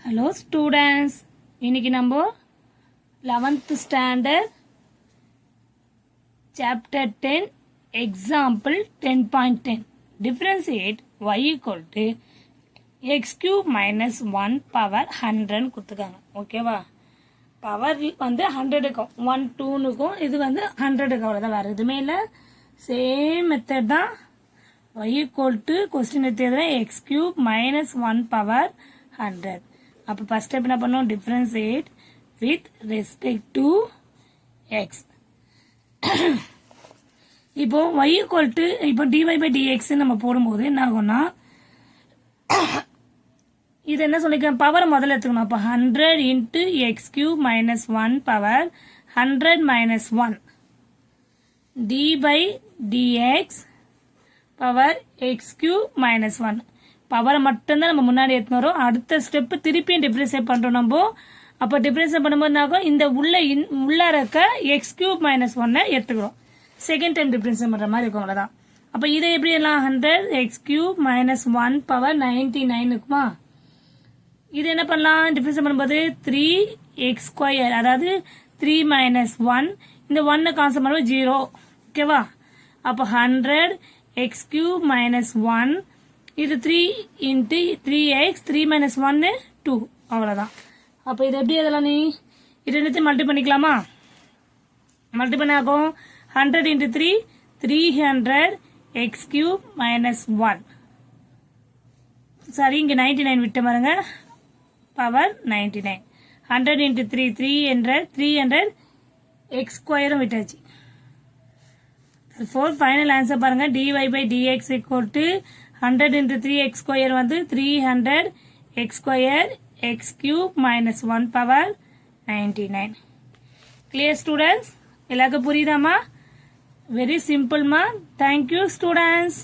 Hello students, இன்னைக்கு நம்ம 11th standard chapter 10 example 10.10 differentiate y equal to x cube minus 1 power 100 கொடுத்துக்காங்க. ஓகேவா? Power வந்து 100க்கும் 1 2னுக்கும் இது வந்து 100க்கு அவ்வளவுதான், வேற எதுவுமே இல்லை. சேம் மெத்தட் தான். y equal to கொஸ்டின் எடுத்து x cube minus 1 power 100. அப்போ ஃபர்ஸ்ட் ஸ்டெப் என்ன பண்ணோம், differentiate with respect to X. இப்போ y equal to இப்போ dy by dx நம்ம போடும்போது என்ன ஆகும்னா, இது என்ன சொல்லிக்கலாம், பவர் முதல்ல எடுத்துக்கணும். அப்போ 100 into x cube minus 1 power 100 minus 1 d by dx power x cube minus 1. பவரை மட்டும்தான் நம்ம முன்னாடி எடுத்துன்னு வரோம். அடுத்த ஸ்டெப் திருப்பியும் டிஃபரன்ஷியேட் பண்றோம் நம்ம. அப்போ டிஃபரன்ஷியேட் பண்ணும்போது என்னாகும், இந்த உள்ள இருக்க எக்ஸ் கியூப் மைனஸ் 1 எடுத்துக்கிறோம். செகண்ட் டைம் டிஃபரன்ஷியேட் பண்ற மாதிரி இருக்கும், அவ்வளவுதான். அப்போ இதை எப்படி எல்லாம் 100 எக்ஸ் கியூப் மைனஸ் 1 பவர் 99 இருக்குமா. இது என்ன பண்ணலாம், டிஃபரன்ஷியேட் பண்ணும்போது 3 எக்ஸ் ஸ்கொயர், அதாவது 3 மைனஸ் 1, இந்த 1 கான்செப்ட் பண்ணும்போது 0. ஓகேவா? அப்போ 100 எக்ஸ் கியூப் மைனஸ் 1, இது 3 இன்ட்டு 3x 3 மைனஸ் 1 2, அவ்வளோதான். அப்போ இது எப்படி அதெல்லாம் நீ இது ரெண்டுத்தையும் மல்டி பண்ணிக்கலாமா. மல்டி பண்ண ஆகும் 100 இன்ட்டு 3 300 எக்ஸ் கியூப் மைனஸ் 1. சரி, இங்கே 99 விட்டு பாருங்க, பவர் 99. 100 இன்ட்டு 3 300 எக்ஸ் ஸ்கொயரும் விட்டாச்சு. ஃபைனல் ஆன்சர் பாருங்க, dy by dx equal to 100 into 3x square வந்து 300 x square x cube minus 1 power 99. Clear students? எல்லாருக்கும் புரியுதாமா? Very simple ma. Thank you students.